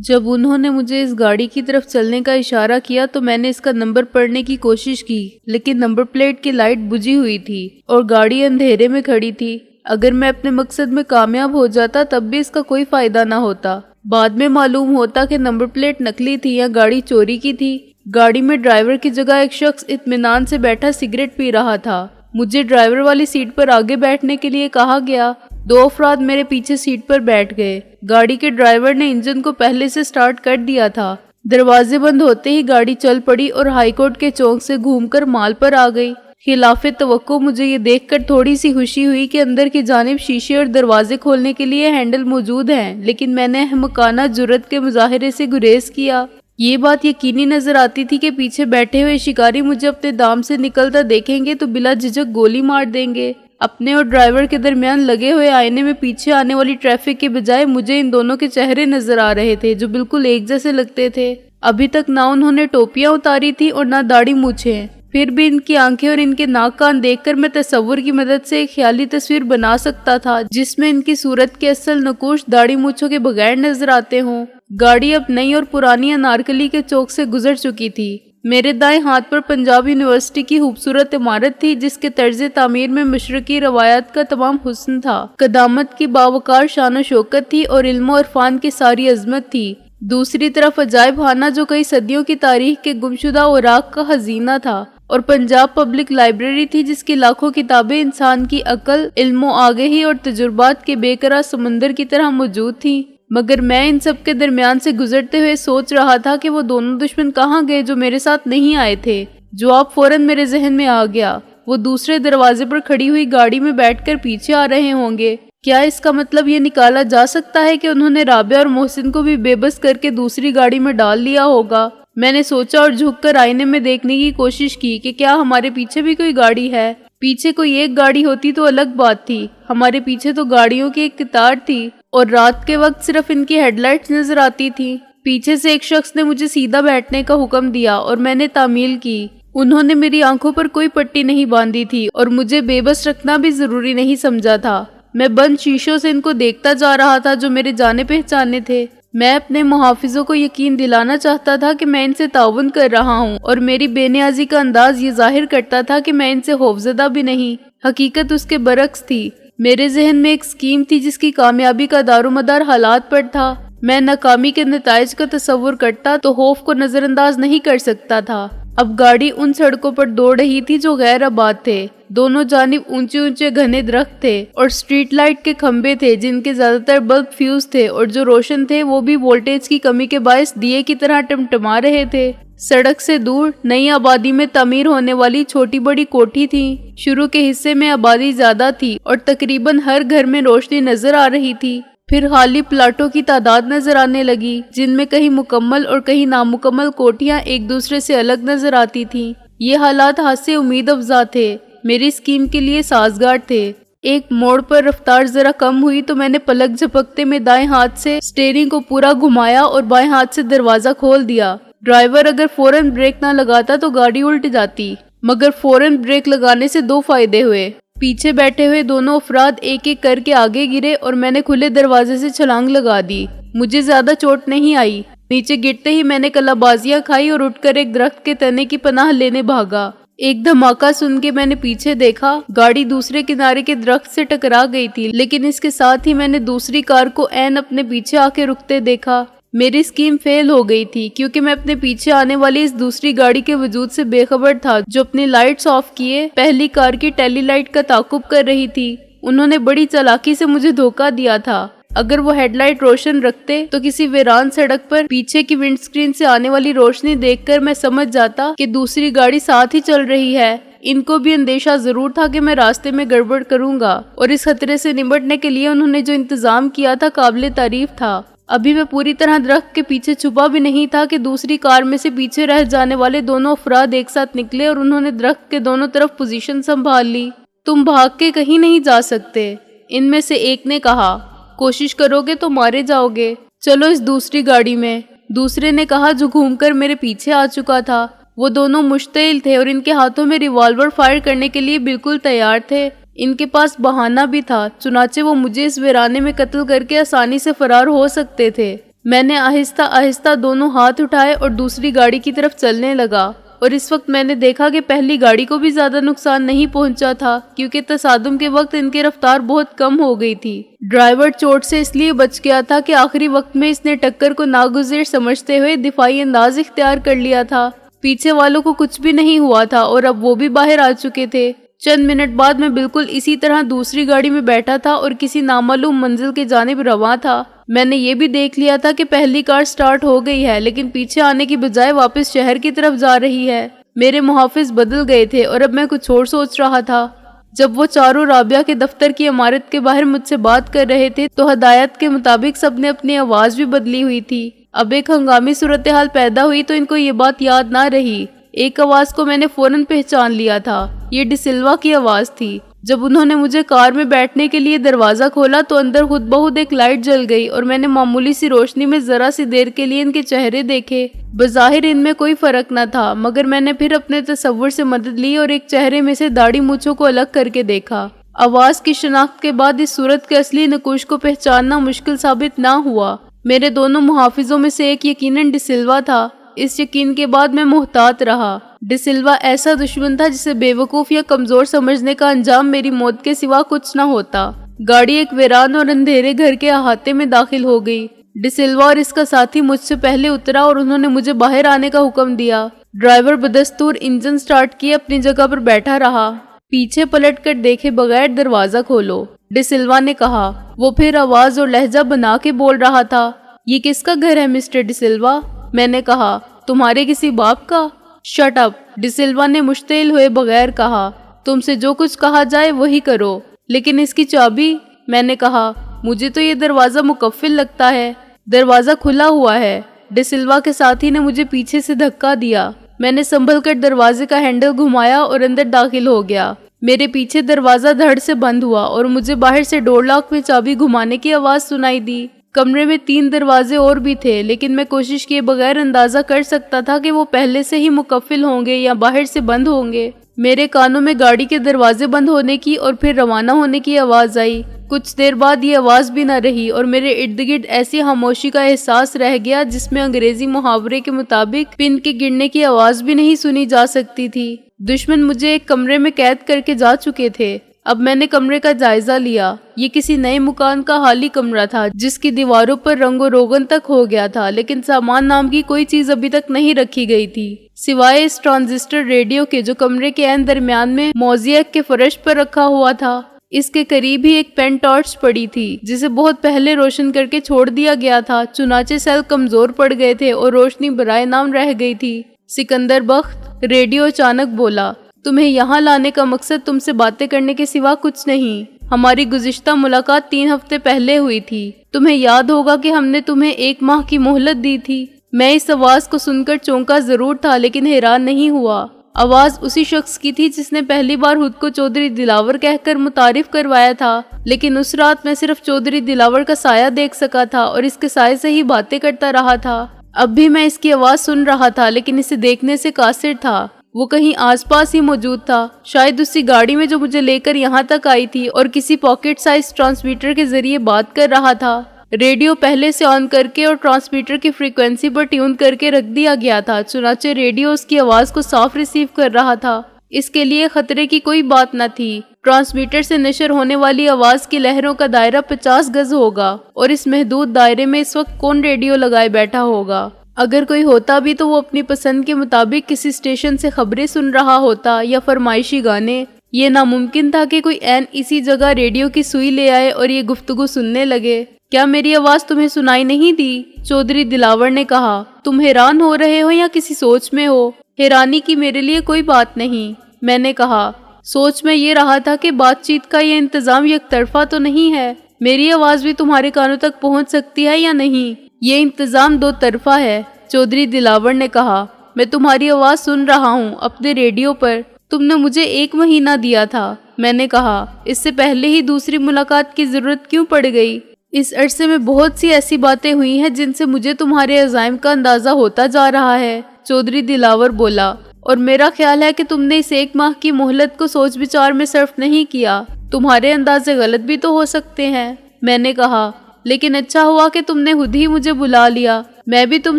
جب انہوں نے مجھے اس گاڑی کی طرف چلنے کا اشارہ کیا تو میں نے اس کا نمبر پڑھنے کی کوشش کی، لیکن نمبر پلیٹ کی لائٹ بجھی ہوئی تھی اور گاڑی اندھیرے میں کھڑی تھی۔ اگر میں اپنے مقصد میں کامیاب ہو جاتا تب بھی اس کا کوئی فائدہ نہ ہوتا۔ بعد میں معلوم ہوتا کہ نمبر پلیٹ نکلی تھی یا گاڑی چوری کی تھی۔ گاڑی میں ڈرائیور کی جگہ ایک شخص اطمینان سے بیٹھا سگریٹ پی رہا تھا۔ مجھے ڈرائیور والی سیٹ پر آگے بیٹھنے کے لیے کہا گیا۔ 2 افراد میرے پیچھے سیٹ پر بیٹھ گئے۔ گاڑی کے ڈرائیور نے انجن کو پہلے سے سٹارٹ کر دیا تھا۔ دروازے بند ہوتے ہی گاڑی چل پڑی اور ہائی کورٹ کے چوک سے گھوم کر مال پر آ گئی۔ خلاف توقع مجھے یہ دیکھ کر تھوڑی سی خوشی ہوئی کہ اندر کی جانب شیشے اور دروازے کھولنے کے لیے ہینڈل موجود ہیں، لیکن میں نے احمقانہ جرأت کے مظاہرے سے گریز کیا۔ یہ بات یقینی نظر آتی تھی کہ پیچھے بیٹھے ہوئے شکاری مجھے اپنے دام سے نکلتا دیکھیں گے تو بلا جھجک گولی مار دیں گے۔ اپنے اور ڈرائیور کے درمیان لگے ہوئے آئینے میں پیچھے آنے والی ٹریفک کے بجائے مجھے ان دونوں کے چہرے نظر آ رہے تھے جو بالکل ایک جیسے لگتے تھے۔ ابھی تک نہ انہوں نے ٹوپیاں اتاری تھی اور نہ داڑھی مونچھیں، پھر بھی ان کی آنکھیں اور ان کے ناک کان دیکھ کر میں تصور کی مدد سے ایک خیالی تصویر بنا سکتا تھا جس میں ان کی صورت کے اصل نقوش داڑھی مونچھوں کے بغیر نظر آتے ہوں۔ گاڑی اب نئی اور پرانی انارکلی کے چوک سے گزر چکی تھی۔ میرے دائیں ہاتھ پر پنجاب یونیورسٹی کی خوبصورت عمارت تھی جس کے طرز تعمیر میں مشرقی روایات کا تمام حسن تھا۔ قدامت کی باوقار شان و شوکت تھی اور علم و عرفان کی ساری عظمت تھی۔ دوسری طرف عجائب خانہ جو کئی صدیوں کی تاریخ کے گمشدہ اوراق کا خزینہ تھا، اور پنجاب پبلک لائبریری تھی جس کی لاکھوں کتابیں انسان کی عقل، علم و آگہی اور تجربات کے بے قرار سمندر کی طرح موجود تھیں۔ مگر میں ان سب کے درمیان سے گزرتے ہوئے سوچ رہا تھا کہ وہ دونوں دشمن کہاں گئے جو میرے ساتھ نہیں آئے تھے۔ جواب فوراً میرے ذہن میں آ گیا، وہ دوسرے دروازے پر کھڑی ہوئی گاڑی میں بیٹھ کر پیچھے آ رہے ہوں گے۔ کیا اس کا مطلب یہ نکالا جا سکتا ہے کہ انہوں نے رابعہ اور محسن کو بھی بے بس کر کے دوسری گاڑی میں ڈال لیا ہوگا؟ میں نے سوچا اور جھک کر آئینے میں دیکھنے کی کوشش کی کہ کیا ہمارے پیچھے بھی کوئی گاڑی ہے۔ پیچھے کوئی ایک گاڑی ہوتی تو الگ بات تھی، ہمارے پیچھے تو گاڑیوں کی ایک قطار تھی اور رات کے وقت صرف ان کی ہیڈ لائٹس نظر آتی تھی۔ پیچھے سے ایک شخص نے مجھے سیدھا بیٹھنے کا حکم دیا اور میں نے تعمیل کی۔ انہوں نے میری آنکھوں پر کوئی پٹی نہیں باندھی تھی اور مجھے بے بس رکھنا بھی ضروری نہیں سمجھا تھا۔ میں بند شیشوں سے ان کو دیکھتا جا رہا تھا جو میرے جانے پہچانے تھے۔ میں اپنے محافظوں کو یقین دلانا چاہتا تھا کہ میں ان سے تعاون کر رہا ہوں، اور میری بے نیازی کا انداز یہ ظاہر کرتا تھا کہ میں ان سے خوفزدہ بھی نہیں۔ حقیقت اس کے برعکس تھی۔ میرے ذہن میں ایک سکیم تھی جس کی کامیابی کا دار و مدار حالات پر تھا۔ میں ناکامی کے نتائج کا تصور کرتا تو خوف کو نظر انداز نہیں کر سکتا تھا۔ اب گاڑی ان سڑکوں پر دوڑ رہی تھی جو غیر آباد تھے۔ دونوں جانب اونچے اونچے گھنے درخت تھے اور سٹریٹ لائٹ کے کھمبے تھے جن کے زیادہ تر بلب فیوز تھے، اور جو روشن تھے وہ بھی وولٹیج کی کمی کے باعث دیے کی طرح ٹمٹما رہے تھے۔ سڑک سے دور نئی آبادی میں تعمیر ہونے والی چھوٹی بڑی کوٹھی تھی۔ شروع کے حصے میں آبادی زیادہ تھی اور تقریباً ہر گھر میں روشنی نظر آ رہی تھی۔ پھر خالی پلاٹوں کی تعداد نظر آنے لگی جن میں کہیں مکمل اور کہیں نامکمل کوٹھیاں ایک دوسرے سے الگ نظر آتی تھیں۔ یہ حالات حد سے امید افزا تھے، میری اسکیم کے لیے سازگار تھے۔ ایک موڑ پر رفتار ذرا کم ہوئی تو میں نے پلک جھپکتے میں دائیں ہاتھ سے سٹیئرنگ کو پورا گھمایا اور بائیں ہاتھ سے دروازہ کھول دیا۔ ڈرائیور اگر فوراً بریک نہ لگاتا تو گاڑی الٹ جاتی، مگر فوراً بریک لگانے سے 2 فائدے ہوئے۔ پیچھے بیٹھے ہوئے دونوں افراد ایک ایک کر کے آگے گرے اور میں نے کھلے دروازے سے چھلانگ لگا دی۔ مجھے زیادہ چوٹ نہیں آئی۔ نیچے گرتے ہی میں نے کلابازیاں کھائی اور اٹھ کر ایک درخت کے تنے کی پناہ لینے بھاگا۔ ایک دھماکہ سن کے میں نے پیچھے دیکھا، گاڑی دوسرے کنارے کے درخت سے ٹکرا گئی تھی، لیکن اس کے ساتھ ہی میں نے دوسری کار کو عین اپنے پیچھے آ کے رکتے دیکھا۔ میری اسکیم فیل ہو گئی تھی کیونکہ میں اپنے پیچھے آنے والی اس دوسری گاڑی کے وجود سے بے خبر تھا جو اپنی لائٹس آف کیے پہلی کار کی ٹیلی لائٹ کا تعاقب کر رہی تھی۔ انہوں نے بڑی چالاکی سے مجھے دھوکہ دیا تھا۔ اگر وہ ہیڈ لائٹ روشن رکھتے تو کسی ویران سڑک پر پیچھے کی ونڈ سکرین سے آنے والی روشنی دیکھ کر میں سمجھ جاتا کہ دوسری گاڑی ساتھ ہی چل رہی ہے۔ ان کو بھی اندیشہ ضرور تھا کہ میں راستے میں گڑبڑ کروں گا، اور اس خطرے سے نمٹنے کے لیے انہوں نے جو انتظام کیا تھا قابل تعریف تھا۔ ابھی میں پوری طرح درخت کے پیچھے چھپا بھی نہیں تھا کہ دوسری کار میں سے پیچھے رہ جانے والے دونوں افراد ایک ساتھ نکلے اور انہوں نے درخت کے دونوں طرف پوزیشن سنبھال لی۔ تم بھاگ کے کہیں نہیں جا سکتے، ان میں سے ایک نے کہا۔ کوشش کرو گے تو مارے جاؤ گے۔ چلو اس دوسری گاڑی میں، دوسرے نے کہا جو گھوم کر میرے پیچھے آ چکا تھا۔ وہ دونوں مشتعل تھے اور ان کے ہاتھوں میں ریوالور فائر کرنے کے لیے بالکل تیار تھے۔ ان کے پاس بہانہ بھی تھا، چنانچہ وہ مجھے اس ویرانے میں قتل کر کے آسانی سے فرار ہو سکتے تھے۔ میں نے آہستہ آہستہ دونوں ہاتھ اٹھائے اور دوسری گاڑی کی طرف چلنے لگا، اور اس وقت میں نے دیکھا کہ پہلی گاڑی کو بھی زیادہ نقصان نہیں پہنچا تھا کیونکہ تصادم کے وقت ان کی رفتار بہت کم ہو گئی تھی۔ ڈرائیور چوٹ سے اس لیے بچ گیا تھا کہ آخری وقت میں اس نے ٹکر کو ناگزیر سمجھتے ہوئے دفاعی انداز اختیار کر لیا تھا۔ پیچھے والوں کو کچھ بھی نہیں ہوا تھا اور اب وہ بھی باہر آ چکے تھے۔ چند منٹ بعد میں بالکل اسی طرح دوسری گاڑی میں بیٹھا تھا اور کسی نامعلوم منزل کی جانب رواں تھا۔ میں نے یہ بھی دیکھ لیا تھا کہ پہلی کار سٹارٹ ہو گئی ہے لیکن پیچھے آنے کی بجائے واپس شہر کی طرف جا رہی ہے۔ میرے محافظ بدل گئے تھے اور اب میں کچھ اور سوچ رہا تھا۔ جب وہ چاروں رابعہ کے دفتر کی عمارت کے باہر مجھ سے بات کر رہے تھے تو ہدایت کے مطابق سب نے اپنی آواز بھی بدلی ہوئی تھی۔ اب ایک ہنگامی صورتحال پیدا ہوئی تو ان کو یہ بات یاد نہ رہی۔ ایک آواز کو میں نے فوراً پہچان لیا تھا، یہ ڈی سلوا کی آواز تھی۔ جب انہوں نے مجھے کار میں بیٹھنے کے لیے دروازہ کھولا تو اندر خود بخود ایک لائٹ جل گئی اور میں نے معمولی سی روشنی میں ذرا سی دیر کے لیے ان کے چہرے دیکھے۔ بظاہر ان میں کوئی فرق نہ تھا، مگر میں نے پھر اپنے تصور سے مدد لی اور ایک چہرے میں سے داڑھی مونچھوں کو الگ کر کے دیکھا۔ آواز کی شناخت کے بعد اس صورت کے اصلی نقوش کو پہچاننا مشکل ثابت نہ ہوا۔ میرے دونوں محافظوں میں سے ایک یقیناً ڈی سلوا تھا۔ اس یقین کے بعد میں محتاط رہا۔ ڈی سلوا ایسا دشمن تھا جسے بے وقوف یا کمزور سمجھنے کا انجام میری موت کے سوا کچھ نہ ہوتا۔ گاڑی ایک ویران اور اندھیرے گھر کے احاطے میں داخل ہو گئی۔ ڈی سلوا اور اس کا ساتھی مجھ سے پہلے اترا اور انہوں نے مجھے باہر آنے کا حکم دیا۔ ڈرائیور بدستور انجن سٹارٹ کیے اپنی جگہ پر بیٹھا رہا۔ پیچھے پلٹ کر دیکھے بغیر دروازہ کھولو، ڈی سلوا نے کہا۔ وہ پھر آواز اور لہجہ بنا کے بول رہا تھا، یہ کس کا گھر ہے مسٹر ڈی سلوا؟ میں نے کہا، تمہارے کسی باپ کا؟ شٹ اپ، ڈی سلوا نے مشتعل ہوئے بغیر کہا۔ تم سے جو کچھ کہا جائے وہی کرو، لیکن اس کی چابی؟ میں نے کہا، مجھے تو یہ دروازہ مقفل لگتا ہے۔ دروازہ کھلا ہوا ہے۔ ڈی سلوا کے ساتھی نے مجھے پیچھے سے دھکا دیا۔ میں نے سنبھل کر دروازے کا ہینڈل گھمایا اور اندر داخل ہو گیا۔ میرے پیچھے دروازہ دھڑ سے بند ہوا اور مجھے باہر سے ڈور لاک میں چابی گھمانے کی آواز سنائی دی۔ کمرے میں 3 دروازے اور بھی تھے لیکن میں کوشش کیے بغیر اندازہ کر سکتا تھا کہ وہ پہلے سے ہی مقفل ہوں گے یا باہر سے بند ہوں گے۔ میرے کانوں میں گاڑی کے دروازے بند ہونے کی اور پھر روانہ ہونے کی آواز آئی۔ کچھ دیر بعد یہ آواز بھی نہ رہی اور میرے ارد گرد ایسی خاموشی کا احساس رہ گیا جس میں انگریزی محاورے کے مطابق پن کے گرنے کی آواز بھی نہیں سنی جا سکتی تھی۔ دشمن مجھے ایک کمرے میں قید کر کے جا چکے تھے۔ اب میں نے کمرے کا جائزہ لیا۔ یہ کسی نئے مکان کا خالی کمرہ تھا جس کی دیواروں پر رنگ و روغن تک ہو گیا تھا لیکن سامان نام کی کوئی چیز ابھی تک نہیں رکھی گئی تھی سوائے اس ٹرانزسٹر ریڈیو کے جو کمرے کے عین درمیان میں موزیک کے فرش پر رکھا ہوا تھا۔ اس کے قریب ہی ایک پین ٹارچ پڑی تھی جسے بہت پہلے روشن کر کے چھوڑ دیا گیا تھا، چنانچہ سیل کمزور پڑ گئے تھے اور روشنی برائے نام رہ گئی تھی۔ سکندر بخت، ریڈیو اچانک بولا، تمہیں یہاں لانے کا مقصد تم سے باتیں کرنے کے سوا کچھ نہیں۔ ہماری گزشتہ ملاقات 3 ہفتے پہلے ہوئی تھی۔ تمہیں یاد ہوگا کہ ہم نے تمہیں 1 ماہ کی مہلت دی تھی۔ میں اس آواز کو سن کر چونکا ضرور تھا لیکن حیران نہیں ہوا۔ آواز اسی شخص کی تھی جس نے پہلی بار خود کو چودھری دلاور کہہ کر متعارف کروایا تھا، لیکن اس رات میں صرف چودھری دلاور کا سایہ دیکھ سکا تھا اور اس کے سائے سے ہی باتیں کرتا رہا تھا۔ اب بھی میں اس کی آواز سن رہا تھا لیکن اسے دیکھنے سے قاصر تھا۔ وہ کہیں آس پاس ہی موجود تھا، شاید اسی گاڑی میں جو مجھے لے کر یہاں تک آئی تھی اور کسی پاکٹ سائز ٹرانسمیٹر کے ذریعے بات کر رہا تھا۔ ریڈیو پہلے سے آن کر کے اور ٹرانسمیٹر کی فریکوینسی پر ٹیون کر کے رکھ دیا گیا تھا، چنانچہ ریڈیو اس کی آواز کو صاف ریسیو کر رہا تھا۔ اس کے لیے خطرے کی کوئی بات نہ تھی۔ ٹرانسمیٹر سے نشر ہونے والی آواز کی لہروں کا دائرہ 50 گز ہوگا اور اس محدود دائرے میں اس وقت کون ریڈیو لگائے بیٹھا ہوگا؟ اگر کوئی ہوتا بھی تو وہ اپنی پسند کے مطابق کسی اسٹیشن سے خبریں سن رہا ہوتا یا فرمائشی گانے۔ یہ ناممکن تھا کہ کوئی عین اسی جگہ ریڈیو کی سوئی لے آئے اور یہ گفتگو سننے لگے۔ کیا میری آواز تمہیں سنائی نہیں دی؟ چودھری دلاور نے کہا۔ تم حیران ہو رہے ہو یا کسی سوچ میں ہو؟ حیرانی کی میرے لیے کوئی بات نہیں، میں نے کہا۔ سوچ میں یہ رہا تھا کہ بات چیت کا یہ انتظام یک طرفہ تو نہیں ہے۔ میری آواز بھی تمہارے کانوں تک پہنچ سکتی ہے یا نہیں؟ یہ انتظام 2 طرفہ ہے، چودھری دلاور نے کہا۔ میں تمہاری آواز سن رہا ہوں اپنے ریڈیو پر۔ تم نے مجھے 1 مہینہ دیا تھا، میں نے کہا۔ اس سے پہلے ہی دوسری ملاقات کی ضرورت کیوں پڑ گئی؟ اس عرصے میں بہت سی ایسی باتیں ہوئی ہیں جن سے مجھے تمہارے عزائم کا اندازہ ہوتا جا رہا ہے، چودھری دلاور بولا، اور میرا خیال ہے کہ تم نے اس 1 ماہ کی مہلت کو سوچ بچار میں صرف نہیں کیا۔ تمہارے اندازے غلط بھی تو ہو سکتے ہیں، میں نے کہا۔ لیکن اچھا ہوا کہ تم نے خود ہی مجھے بلا لیا. میں بھی تم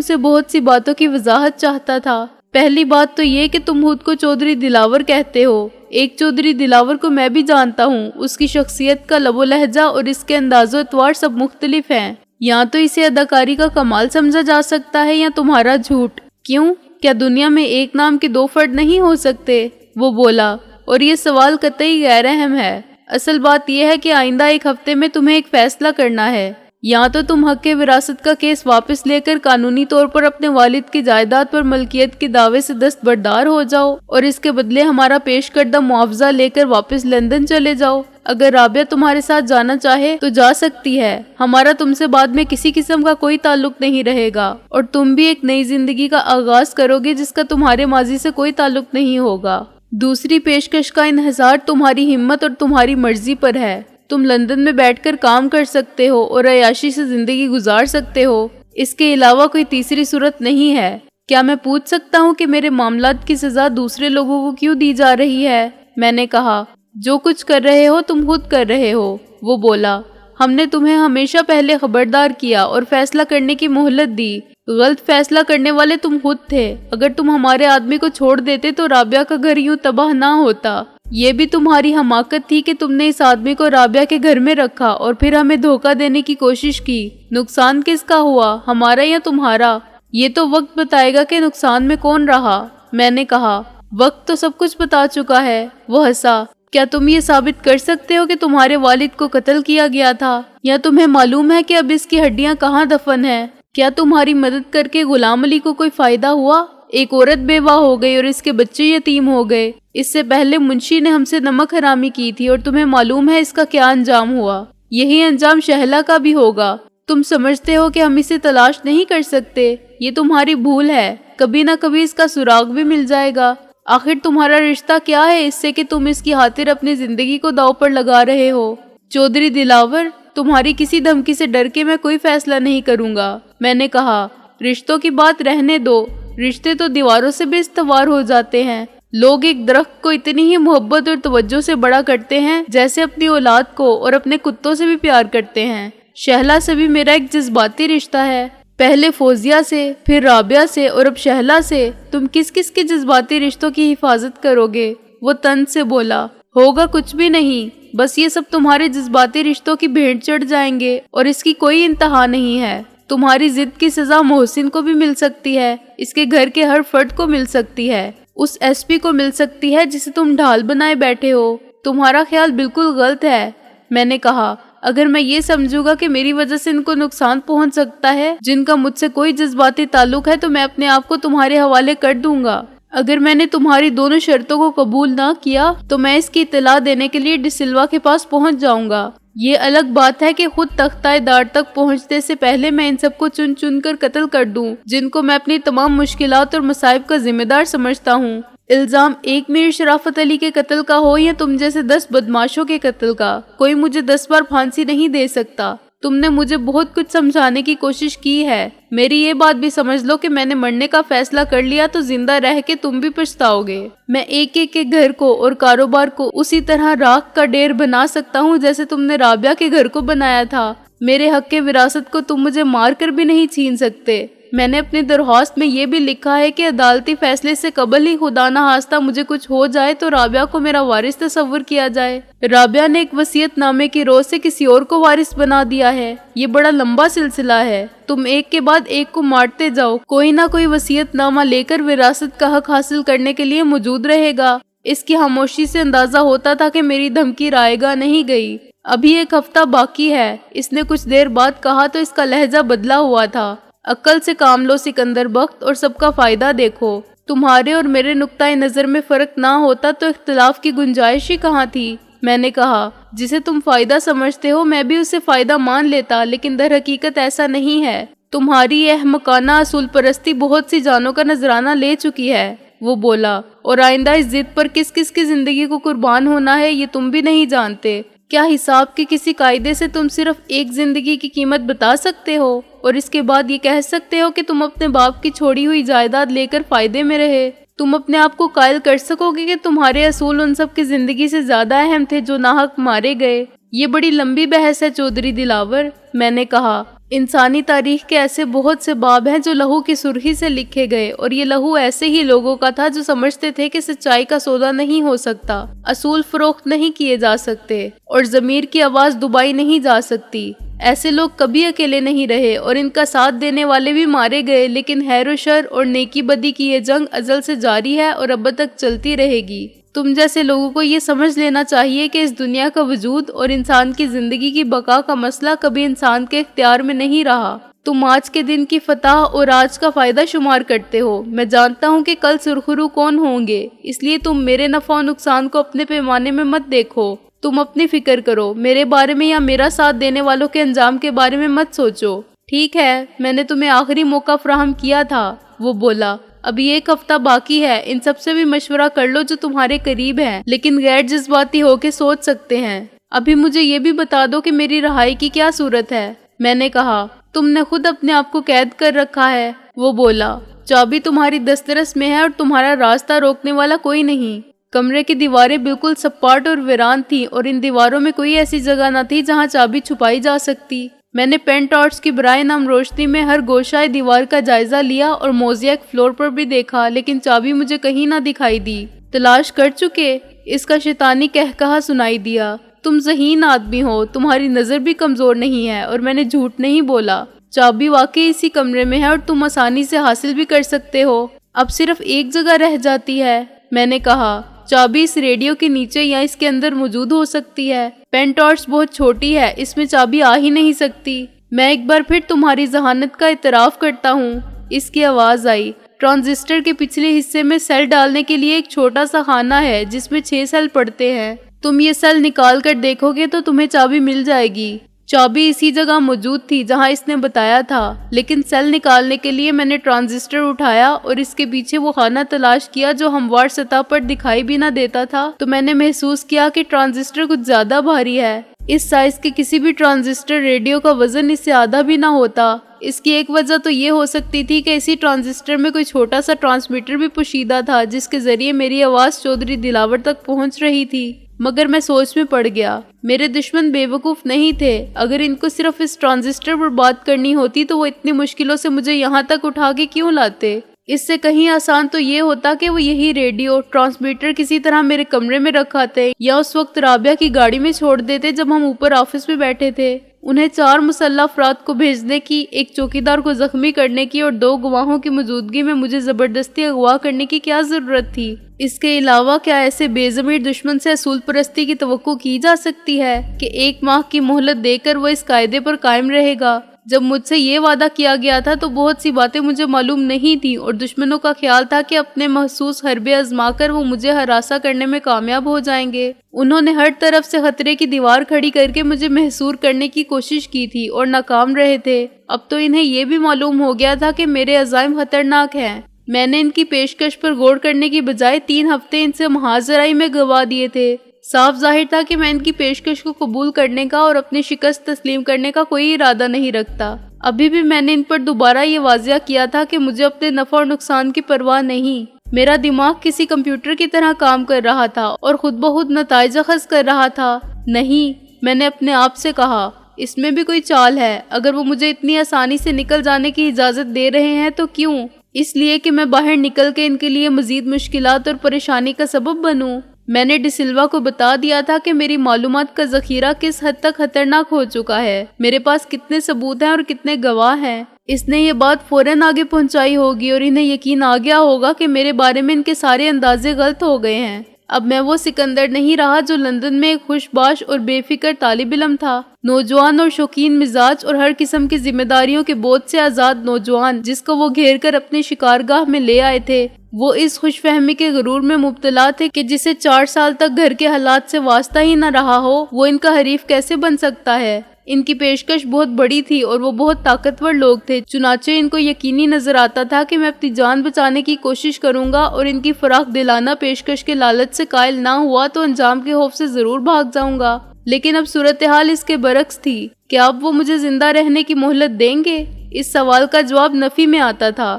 سے بہت سی باتوں کی وضاحت چاہتا تھا. پہلی بات تو یہ کہ تم خود کو چودھری دلاور کہتے ہو. ایک چودھری دلاور کو میں بھی جانتا ہوں. اس کی شخصیت کا لب و لہجہ اور اس کے انداز و اطوار سب مختلف ہیں. یا تو اسے اداکاری کا کمال سمجھا جا سکتا ہے یا تمہارا جھوٹ. کیوں؟ کیا دنیا میں ایک نام کے دو فرد نہیں ہو سکتے؟ وہ بولا. اور یہ سوال قطعی غیر اہم ہے. اصل بات یہ ہے کہ آئندہ ایک ہفتے میں تمہیں ایک فیصلہ کرنا ہے. یا تو تم حق وراثت کا کیس واپس لے کر قانونی طور پر اپنے والد کی جائیداد پر ملکیت کے دعوے سے دستبردار ہو جاؤ اور اس کے بدلے ہمارا پیش کردہ معاوضہ لے کر واپس لندن چلے جاؤ. اگر رابعہ تمہارے ساتھ جانا چاہے تو جا سکتی ہے. ہمارا تم سے بعد میں کسی قسم کا کوئی تعلق نہیں رہے گا اور تم بھی ایک نئی زندگی کا آغاز کرو گے جس کا تمہارے ماضی سے کوئی تعلق نہیں ہوگا. دوسری پیشکش کا انحصار تمہاری ہمت اور تمہاری مرضی پر ہے. تم لندن میں بیٹھ کر کام کر سکتے ہو اور عیاشی سے زندگی گزار سکتے ہو. اس کے علاوہ کوئی تیسری صورت نہیں ہے. کیا میں پوچھ سکتا ہوں کہ میرے معاملات کی سزا دوسرے لوگوں کو کیوں دی جا رہی ہے؟ میں نے کہا. جو کچھ کر رہے ہو تم خود کر رہے ہو. وہ بولا. ہم نے تمہیں ہمیشہ پہلے خبردار کیا اور فیصلہ کرنے کی مہلت دی. غلط فیصلہ کرنے والے تم خود تھے. اگر تم ہمارے آدمی کو چھوڑ دیتے تو رابعہ کا گھر یوں تباہ نہ ہوتا. یہ بھی تمہاری حماقت تھی کہ تم نے اس آدمی کو رابعہ کے گھر میں رکھا اور پھر ہمیں دھوکہ دینے کی کوشش کی. نقصان کس کا ہوا، ہمارا یا تمہارا؟ یہ تو وقت بتائے گا کہ نقصان میں کون رہا. میں نے کہا. وقت تو سب کچھ بتا چکا ہے. وہ ہنسا. کیا تم یہ ثابت کر سکتے ہو کہ تمہارے والد کو قتل کیا گیا تھا؟ یا تمہیں معلوم ہے کہ اب اس کی ہڈیاں کہاں دفن ہیں؟ کیا تمہاری مدد کر کے غلام علی کو کوئی فائدہ ہوا؟ ایک عورت بیوہ ہو گئی اور اس کے بچے یتیم ہو گئے. اس سے پہلے منشی نے ہم سے نمک حرامی کی تھی اور تمہیں معلوم ہے اس کا کیا انجام ہوا. یہی انجام شہلا کا بھی ہوگا. تم سمجھتے ہو کہ ہم اسے تلاش نہیں کر سکتے. یہ تمہاری بھول ہے. کبھی نہ کبھی اس کا سراغ بھی مل جائے گا. آخر تمہارا رشتہ کیا ہے اس سے کہ تم اس کی خاطر اپنی زندگی کو داؤ پر لگا رہے ہو؟ چودھری دلاور، تمہاری کسی دھمکی سے ڈر کے میں کوئی فیصلہ نہیں کروں گا. میں نے کہا. رشتوں کی بات رہنے دو. رشتے تو دیواروں سے بھی استوار ہو جاتے ہیں. لوگ ایک درخت کو اتنی ہی محبت اور توجہ سے بڑا کرتے ہیں جیسے اپنی اولاد کو اور اپنے کتوں سے بھی پیار کرتے ہیں. شہلا سے بھی میرا ایک جذباتی رشتہ ہے. پہلے فوزیہ سے، پھر رابعہ سے اور اب شہلا سے. تم کس کس کے جذباتی رشتوں کی حفاظت کرو گے؟ وہ طنز سے بولا. ہوگا کچھ بھی نہیں. بس یہ سب تمہارے جذباتی رشتوں کی بھیڑ چڑھ جائیں گے اور اس کی کوئی انتہا نہیں ہے. تمہاری ضد کی سزا محسن کو بھی مل سکتی ہے. اس کے گھر کے ہر فرد کو مل سکتی ہے. اس ایس پی کو مل سکتی ہے جسے تم ڈھال بنائے بیٹھے ہو. تمہارا خیال بالکل غلط ہے. میں نے کہا. اگر میں یہ سمجھوں گا کہ میری وجہ سے ان کو نقصان پہنچ سکتا ہے جن کا مجھ سے کوئی جذباتی تعلق ہے تو میں اپنے آپ کو تمہارے حوالے کر دوں گا. اگر میں نے تمہاری دونوں شرطوں کو قبول نہ کیا تو میں اس کی اطلاع دینے کے لیے ڈسلوا کے پاس پہنچ جاؤں گا. یہ الگ بات ہے کہ خود تختہ دار تک پہنچنے سے پہلے میں ان سب کو چن چن کر قتل کر دوں جن کو میں اپنی تمام مشکلات اور مصائب کا ذمہ دار سمجھتا ہوں. الزام ایک میر شرافت علی کے قتل کا ہو یا تم جیسے 10 بدماشوں کے قتل کا، کوئی مجھے 10 بار پھانسی نہیں دے سکتا. تم نے مجھے بہت کچھ سمجھانے کی کوشش کی ہے. میری یہ بات بھی سمجھ لو کہ میں نے مرنے کا فیصلہ کر لیا تو زندہ رہ کے تم بھی پچھتاؤ گے. میں ایک ایک کے گھر کو اور کاروبار کو اسی طرح راکھ کا ڈیر بنا سکتا ہوں جیسے تم نے رابعہ کے گھر کو بنایا تھا. میرے حق کے وراثت کو تم مجھے مار کر بھی نہیں چھین سکتے. میں نے اپنی درخواست میں یہ بھی لکھا ہے کہ عدالتی فیصلے سے قبل ہی خدا نہ خواستہ مجھے کچھ ہو جائے تو رابعہ کو میرا وارث تصور کیا جائے. رابعہ نے ایک وصیت نامے کی روز سے کسی اور کو وارث بنا دیا ہے. یہ بڑا لمبا سلسلہ ہے. تم ایک کے بعد ایک کو مارتے جاؤ. کوئی نہ کوئی وصیت نامہ لے کر وراثت کا حق حاصل کرنے کے لیے موجود رہے گا. اس کی خاموشی سے اندازہ ہوتا تھا کہ میری دھمکی رائے گاہ نہیں گئی. ابھی ایک ہفتہ باقی ہے. اس نے کچھ دیر بعد کہا تو اس کا لہجہ بدلا ہوا تھا. عقل سے کام لو سکندر بخت اور سب کا فائدہ دیکھو. تمہارے اور میرے نقطۂ نظر میں فرق نہ ہوتا تو اختلاف کی گنجائش ہی کہاں تھی. میں نے کہا. جسے تم فائدہ سمجھتے ہو میں بھی اسے فائدہ مان لیتا لیکن در حقیقت ایسا نہیں ہے. تمہاری یہ احمقانہ اصول پرستی بہت سی جانوں کا نذرانہ لے چکی ہے. وہ بولا. اور آئندہ اس ضد پر کس کس کی زندگی کو قربان ہونا ہے یہ تم بھی نہیں جانتے. کیا حساب کے کسی قاعدے سے تم صرف ایک زندگی کی قیمت بتا سکتے ہو اور اس کے بعد یہ کہہ سکتے ہو کہ تم اپنے باپ کی چھوڑی ہوئی جائیداد لے کر فائدے میں رہے؟ تم اپنے آپ کو قائل کر سکو گے کہ تمہارے اصول ان سب کی زندگی سے زیادہ اہم تھے جو ناحق مارے گئے؟ یہ بڑی لمبی بحث ہے چودھری دلاور، میں نے کہا۔ انسانی تاریخ کے ایسے بہت سے باب ہیں جو لہو کی سرخی سے لکھے گئے، اور یہ لہو ایسے ہی لوگوں کا تھا جو سمجھتے تھے کہ سچائی کا سودا نہیں ہو سکتا، اصول فروخت نہیں کیے جا سکتے، اور ضمیر کی آواز دبائی نہیں جا سکتی۔ ایسے لوگ کبھی اکیلے نہیں رہے، اور ان کا ساتھ دینے والے بھی مارے گئے، لیکن خیر و شر اور نیکی بدی کی یہ جنگ ازل سے جاری ہے اور اب تک چلتی رہے گی۔ تم جیسے لوگوں کو یہ سمجھ لینا چاہیے کہ اس دنیا کا وجود اور انسان کی زندگی کی بقا کا مسئلہ کبھی انسان کے اختیار میں نہیں رہا۔ تم آج کے دن کی فتح اور آج کا فائدہ شمار کرتے ہو، میں جانتا ہوں کہ کل سرخرو کون ہوں گے، اس لیے تم میرے نفع و نقصان کو اپنے پیمانے میں مت دیکھو۔ تم اپنی فکر کرو، میرے بارے میں یا میرا ساتھ دینے والوں کے انجام کے بارے میں مت سوچو۔ ٹھیک ہے، میں نے تمہیں آخری موقع فراہم کیا تھا، وہ بولا۔ ابھی 1 ہفتہ باقی ہے، ان سب سے بھی مشورہ کر لو جو تمہارے قریب ہیں لیکن غیر جذباتی ہو کے سوچ سکتے ہیں۔ ابھی مجھے یہ بھی بتا دو کہ میری رہائی کی کیا صورت ہے، میں نے کہا۔ تم نے خود اپنے آپ کو قید کر رکھا ہے، وہ بولا۔ چابی تمہاری دسترس میں ہے اور تمہارا راستہ روکنے والا کوئی نہیں۔ کمرے کی دیواریں بالکل سپاٹ اور ویران تھیں، اور ان دیواروں میں کوئی ایسی جگہ نہ تھی جہاں چابی چھپائی جا سکتی۔ میں نے پین ٹارچ کی برائے نام روشنی میں ہر گوشہ دیوار کا جائزہ لیا اور موزیک فلور پر بھی دیکھا، لیکن چابی مجھے کہیں نہ دکھائی دی۔ تلاش کر چکے؟ اس کا شیطانی کہکہا سنائی دیا۔ تم ذہین آدمی ہو، تمہاری نظر بھی کمزور نہیں ہے، اور میں نے جھوٹ نہیں بولا۔ چابی واقعی اسی کمرے میں ہے اور تم آسانی سے حاصل بھی کر سکتے ہو۔ اب صرف ایک جگہ رہ جاتی ہے، میں نے کہا۔ چابی اس ریڈیو کے نیچے یا اس کے اندر موجود ہو سکتی ہے۔ پین ٹارچ بہت چھوٹی ہے، اس میں چابی آ ہی نہیں سکتی۔ میں ایک بار پھر تمہاری ذہانت کا اعتراف کرتا ہوں، اس کی آواز آئی۔ ٹرانزسٹر کے پچھلے حصے میں سیل ڈالنے کے لیے ایک چھوٹا سا خانہ ہے جس میں 6 سیل پڑتے ہیں۔ تم یہ سیل نکال کر دیکھو گے تو تمہیں چابی مل جائے گی۔ چابی اسی جگہ موجود تھی جہاں اس نے بتایا تھا، لیکن سیل نکالنے کے لیے میں نے ٹرانزسٹر اٹھایا اور اس کے پیچھے وہ خانہ تلاش کیا جو ہموار سطح پر دکھائی بھی نہ دیتا تھا، تو میں نے محسوس کیا کہ ٹرانزسٹر کچھ زیادہ بھاری ہے۔ اس سائز کے کسی بھی ٹرانزسٹر ریڈیو کا وزن اس سے آدھا بھی نہ ہوتا۔ اس کی ایک وجہ تو یہ ہو سکتی تھی کہ اسی ٹرانزسٹر میں کوئی چھوٹا سا ٹرانسمیٹر بھی پوشیدہ تھا جس کے ذریعے میری آواز چودھری دلاور تک پہنچ رہی تھی۔ مگر میں سوچ میں پڑ گیا، میرے دشمن بے وقوف نہیں تھے۔ اگر ان کو صرف اس ٹرانزسٹر پر بات کرنی ہوتی تو وہ اتنی مشکلوں سے مجھے یہاں تک اٹھا کے کیوں لاتے؟ اس سے کہیں آسان تو یہ ہوتا کہ وہ یہی ریڈیو ٹرانسمیٹر کسی طرح میرے کمرے میں رکھاتے یا اس وقت رابعہ کی گاڑی میں چھوڑ دیتے جب ہم اوپر آفس میں بیٹھے تھے۔ انہیں 4 مسلح افراد کو بھیجنے کی، ایک چوکیدار کو زخمی کرنے کی اور 2 گواہوں کی موجودگی میں مجھے زبردستی اغوا کرنے کی کیا ضرورت تھی؟ اس کے علاوہ کیا ایسے بے ضمیر دشمن سے اصول پرستی کی توقع کی جا سکتی ہے کہ 1 ماہ کی مہلت دے کر وہ اس قاعدے پر قائم رہے گا؟ جب مجھ سے یہ وعدہ کیا گیا تھا تو بہت سی باتیں مجھے معلوم نہیں تھیں، اور دشمنوں کا خیال تھا کہ اپنے محسوس حربے آزما کر وہ مجھے ہراساں کرنے میں کامیاب ہو جائیں گے۔ انہوں نے ہر طرف سے خطرے کی دیوار کھڑی کر کے مجھے محصور کرنے کی کوشش کی تھی اور ناکام رہے تھے۔ اب تو انہیں یہ بھی معلوم ہو گیا تھا کہ میرے عزائم خطرناک ہیں۔ میں نے ان کی پیشکش پر غور کرنے کی بجائے 3 ہفتے ان سے محاذ زرائی میں گوا دیے تھے۔ صاف ظاہر تھا کہ میں ان کی پیشکش کو قبول کرنے کا اور اپنی شکست تسلیم کرنے کا کوئی ارادہ نہیں رکھتا۔ ابھی بھی میں نے ان پر دوبارہ یہ واضح کیا تھا کہ مجھے اپنے نفع اور نقصان کی پرواہ نہیں۔ میرا دماغ کسی کمپیوٹر کی طرح کام کر رہا تھا اور خود بخود نتائج اخذ کر رہا تھا۔ نہیں، میں نے اپنے آپ سے کہا، اس میں بھی کوئی چال ہے۔ اگر وہ مجھے اتنی آسانی سے نکل جانے کی اجازت دے رہے ہیں تو کیوں؟ اس لیے کہ میں باہر نکل کے ان کے لیے مزید مشکلات اور پریشانی کا سبب بنوں۔ میں نے ڈی سلوا کو بتا دیا تھا کہ میری معلومات کا ذخیرہ کس حد تک خطرناک ہو چکا ہے، میرے پاس کتنے ثبوت ہیں اور کتنے گواہ ہیں۔ اس نے یہ بات فوراً آگے پہنچائی ہوگی اور انہیں یقین آ گیا ہوگا کہ میرے بارے میں ان کے سارے اندازے غلط ہو گئے ہیں۔ اب میں وہ سکندر نہیں رہا جو لندن میں ایک خوش باش اور بے فکر طالب علم تھا، نوجوان اور شوقین مزاج اور ہر قسم کی ذمہ داریوں کے بوجھ سے آزاد نوجوان جس کو وہ گھیر کر اپنے شکارگاہ میں لے آئے تھے۔ وہ اس خوش فہمی کے غرور میں مبتلا تھے کہ جسے 4 سال تک گھر کے حالات سے واسطہ ہی نہ رہا ہو وہ ان کا حریف کیسے بن سکتا ہے۔ ان کی پیشکش بہت بڑی تھی اور وہ بہت طاقتور لوگ تھے، چنانچہ ان کو یقینی نظر آتا تھا کہ میں اپنی جان بچانے کی کوشش کروں گا اور ان کی فراخ دلانہ پیشکش کے لالچ سے قائل نہ ہوا تو انجام کے خوف سے ضرور بھاگ جاؤں گا۔ لیکن اب صورتحال اس کے برعکس تھی۔ کیا اب وہ مجھے زندہ رہنے کی مہلت دیں گے؟ اس سوال کا جواب نفی میں آتا تھا۔